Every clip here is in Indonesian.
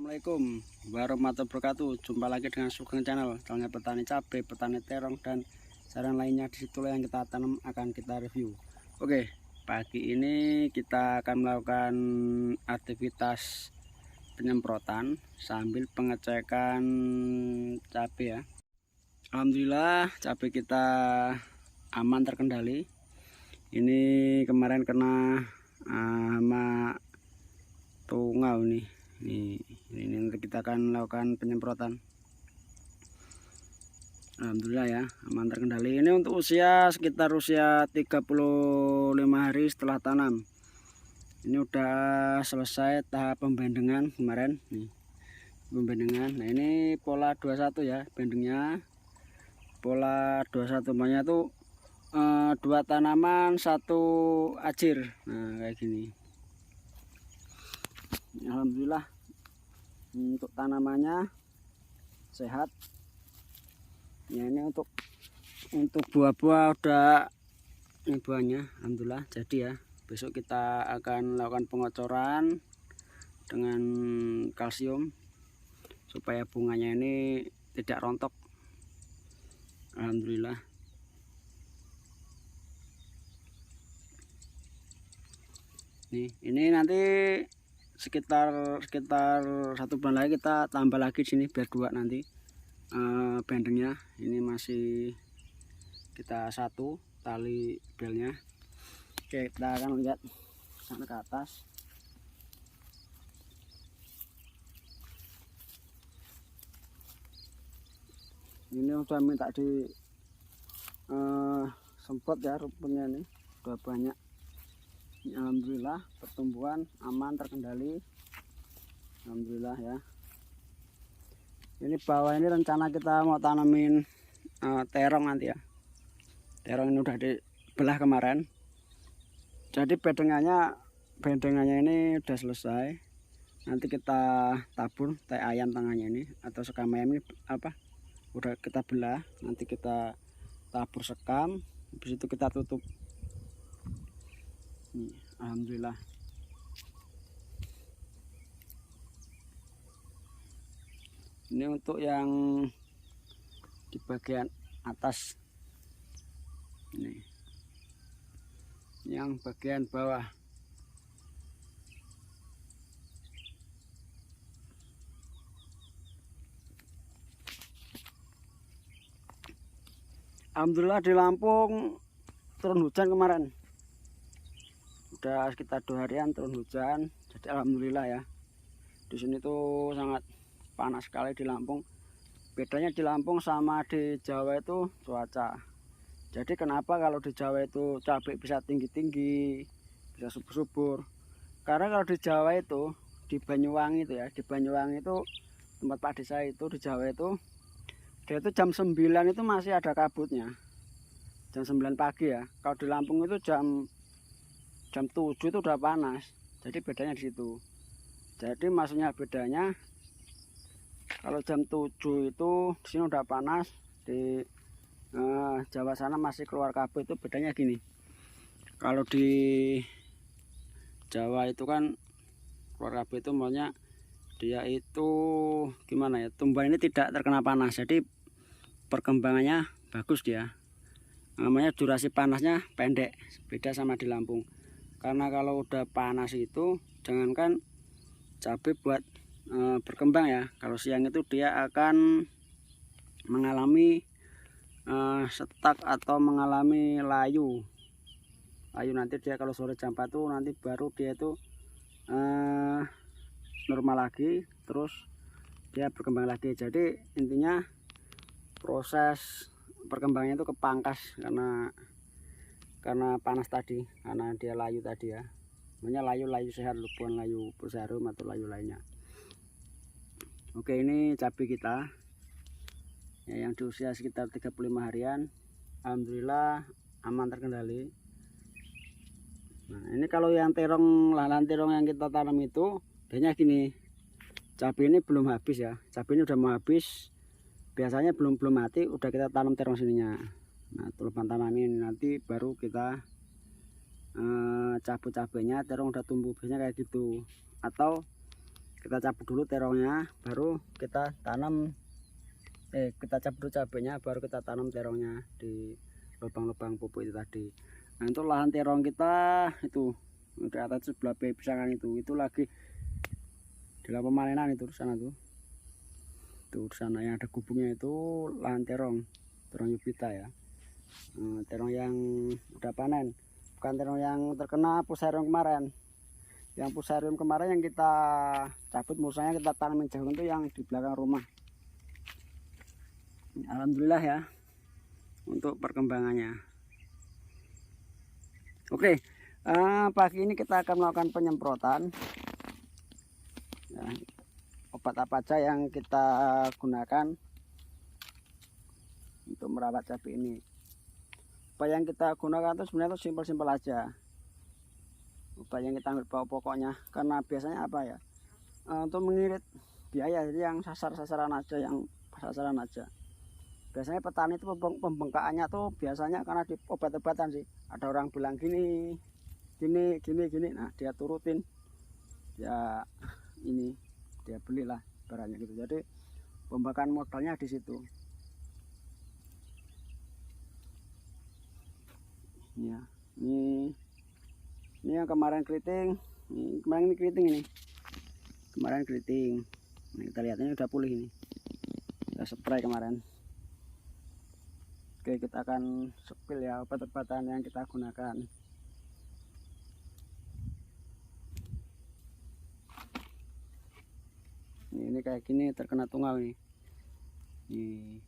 Assalamualaikum warahmatullahi wabarakatuh. Jumpa lagi dengan Sugeng Channel, channelnya petani cabai, petani terong, dan saran lainnya. Disitulah yang kita tanam akan kita review. Oke, pagi ini kita akan melakukan aktivitas penyemprotan sambil pengecekan cabai ya. Alhamdulillah cabai kita aman terkendali. Ini kemarin kena hama tungau nih. Ini nanti kita akan melakukan penyemprotan. Alhamdulillah ya, aman terkendali. Ini untuk sekitar usia 35 hari setelah tanam. Ini udah selesai tahap pembendengan kemarin nih. Pembendengan. Nah, ini pola 21 ya, bendengnya. Pola 21 banyak tuh 2 tanaman 1 ajir. Nah, kayak gini. Alhamdulillah untuk tanamannya sehat ya. Ini untuk buah-buah udah ini buahnya alhamdulillah jadi ya. Besok kita akan melakukan pengocoran dengan kalsium supaya bunganya ini tidak rontok. Alhamdulillah. Ini nanti sekitar 1 bulan lagi kita tambah lagi sini biar 2 nanti bendengnya. Ini masih kita 1 tali belnya. Oke, kita akan lihat sampai ke atas. Ini udah minta di semprot ya, rumputnya ini udah banyak. Alhamdulillah pertumbuhan aman terkendali. Alhamdulillah ya. Ini bawah ini rencana kita mau tanamin terong nanti ya. Terong ini udah dibelah kemarin. Jadi bendengannya ini udah selesai. Nanti kita tabur teh ayam tengahnya ini atau sekam ayam ini udah kita belah. Nanti kita tabur sekam. Habis itu kita tutup. Alhamdulillah. Ini untuk yang di bagian atas. Ini yang bagian bawah. Alhamdulillah di Lampung turun hujan kemarin. Udah sekitar 2 harian turun hujan. Jadi alhamdulillah ya. Di sini tuh sangat panas sekali di Lampung. Bedanya di Lampung sama di Jawa itu cuaca. Jadi kenapa kalau di Jawa itu cabai bisa tinggi-tinggi, bisa subur-subur? Karena kalau di Jawa itu, di Banyuwangi itu ya, di Banyuwangi itu tempat Pak Desa itu di Jawa itu, dia itu jam 9 itu masih ada kabutnya. Jam 9 pagi ya. Kalau di Lampung itu jam 7 itu udah panas. Jadi bedanya di situ. Jadi maksudnya bedanya kalau jam 7 itu di sini udah panas, di Jawa sana masih keluar kabut. Itu bedanya gini. Kalau di Jawa itu kan keluar kabut itu maunya dia itu gimana ya? Tumbuhan ini tidak terkena panas. Jadi perkembangannya bagus dia. Namanya durasi panasnya pendek. Beda sama di Lampung. Karena kalau udah panas itu jangankan cabai buat berkembang ya. Kalau siang itu dia akan mengalami setak atau mengalami layu. Nanti dia kalau sore jam 4 tuh nanti baru dia itu normal lagi, terus dia berkembang lagi. Jadi intinya proses perkembangannya itu kepangkas karena panas tadi, karena dia layu tadi ya. Namanya layu sehat, bukan layu berserum atau layu lainnya. Oke, ini cabai kita ya, yang di usia sekitar 35 harian. Alhamdulillah aman terkendali. Nah, ini kalau yang lahan terong yang kita tanam itu biasanya gini. Cabai ini belum habis ya. Cabai ini udah mau habis. Biasanya belum mati udah kita tanam terong sininya. Nah, telupan tanam ini nanti baru kita cabut cabainya, terong udah tumbuh, biasanya kayak gitu. Atau kita cabut dulu terongnya, baru kita tanam. Kita cabut cabenya, baru kita tanam terongnya di lubang-lubang pupuk itu tadi. Nah untuk lahan terong kita itu di atas sebelah pisangan itu lagi dalam pemanenan itu di sana tuh. Tuh di sana yang ada gubungnya itu lahan terong Yupita ya. Terong yang udah panen, bukan terong yang terkena Fusarium kemarin. Yang Fusarium kemarin yang kita cabut musanya, kita tanamin jagung itu yang di belakang rumah. Alhamdulillah ya untuk perkembangannya. Oke, pagi ini kita akan melakukan penyemprotan ya, obat apa aja yang kita gunakan untuk merawat cabai ini. Obat yang kita gunakan itu sebenarnya simpel-simpel aja. Obat yang kita ambil pokoknya, karena biasanya apa ya, untuk mengirit biaya, jadi yang sasaran aja. Biasanya petani itu pembengkakannya tuh biasanya karena di obat-obatan sih. Ada orang bilang gini. Nah dia turutin, ya ini dia belilah barangnya gitu. Jadi pembengkakan modalnya di situ. Ya, ini yang kemarin keriting. Kemarin ini keriting ini. Kemarin keriting. Nah, kita lihat ini udah pulih ini. Kita spray kemarin. Oke, kita akan spill ya obat-obatan yang kita gunakan. Ini kayak gini terkena tungau nih.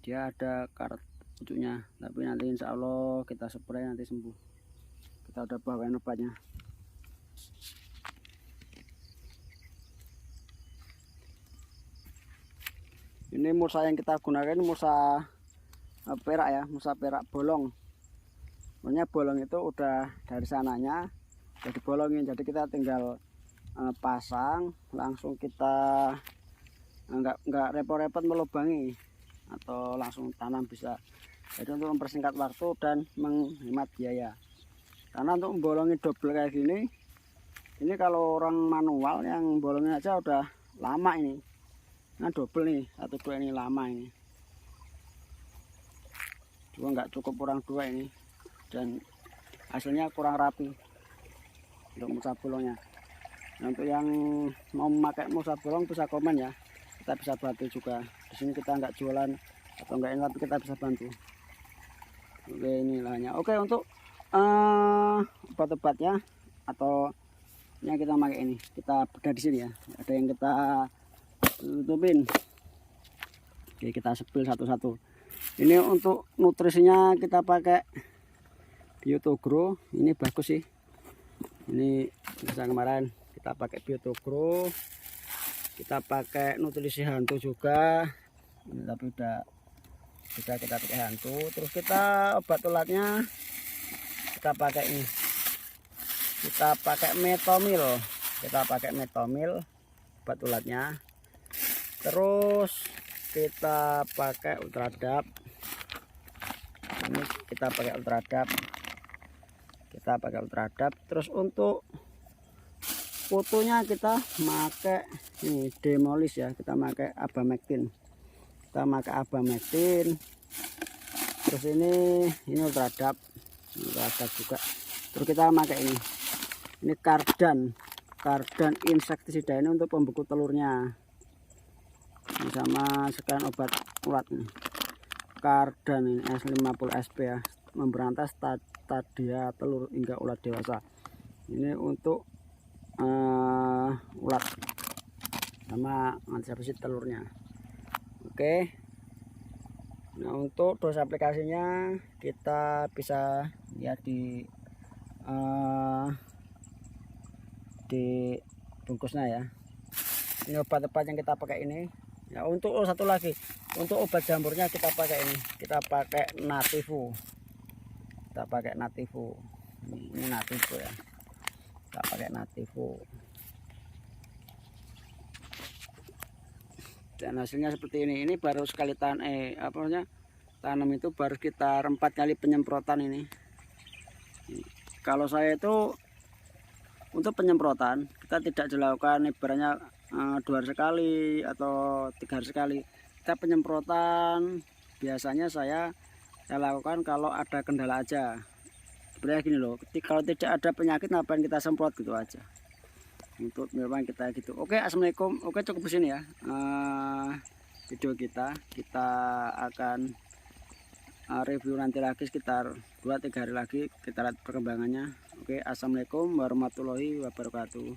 Dia ada karet ujungnya, tapi nanti insya Allah kita spray nanti sembuh. Kita udah bawain obatnya. Ini mulsa yang kita gunakan mulsa perak ya, mulsa perak bolong. Sebenarnya bolong itu udah dari sananya jadi bolongin, jadi kita tinggal pasang, langsung kita nggak repot-repot melubangi atau langsung tanam bisa. Jadi untuk mempersingkat waktu dan menghemat biaya. Karena untuk membolongi double kayak gini, ini kalau orang manual yang bolongin aja udah lama ini. Nah double nih, 1 2 ini lama ini. Juga nggak cukup orang 2 ini, dan hasilnya kurang rapi untuk mulsa bolongnya. Nah, untuk yang mau memakai mulsa bolong bisa komen ya, kita bisa bantu juga. Di sini kita nggak jualan atau nggak ini, tapi kita bisa bantu. Oke, ini lahannya. Oke, untuk obat-obatnya atau yang kita pakai ini kita bedah di sini ya. Ada yang kita tutupin. Oke, kita spill satu-satu. Ini untuk nutrisinya kita pakai Biotogro. Ini bagus sih. Ini bisa kemarin kita pakai Biotogro. Kita pakai nutrisi hantu juga. Ini tapi udah kita pakai hantu. Terus kita obat ulatnya kita pakai ini. Kita pakai metomil. Kita pakai metomil obat ulatnya. Terus kita pakai ultradap. Ini kita pakai ultradap. Terus untuk fotonya kita pakai ini Demolis ya, kita pakai Abamectin. Terus ini ultradap juga. Terus kita pakai ini kardan insektisida ini untuk pembeku telurnya. Ini sama sekian obat ulat nih. Kardan ini S50 SP ya, memberantas stadia telur hingga ulat dewasa. Ini untuk ulat sama antisepsi telurnya. Oke. Nah untuk dos aplikasinya kita bisa lihat di bungkusnya ya. Ini obat-obat yang kita pakai ini. Ya untuk satu lagi, untuk obat jamurnya kita pakai ini. Kita pakai Nativo. Ini Nativo ya. Kita pakai Nativo. Dan hasilnya seperti ini. Ini baru sekali tanam itu baru sekitar 4 kali penyemprotan ini. Kalau saya itu untuk penyemprotan kita tidak dilakukan ibaratnya 2 hari sekali atau 3 hari sekali. Kita penyemprotan biasanya saya lakukan kalau ada kendala aja. Sebenarnya gini loh, kalau tidak ada penyakit ngapain kita semprot gitu aja. Untuk memang kita gitu. Oke, assalamualaikum. Oke, cukup di sini ya video kita. Kita akan review nanti lagi sekitar 2-3 hari lagi, kita lihat perkembangannya. Oke, assalamualaikum warahmatullahi wabarakatuh.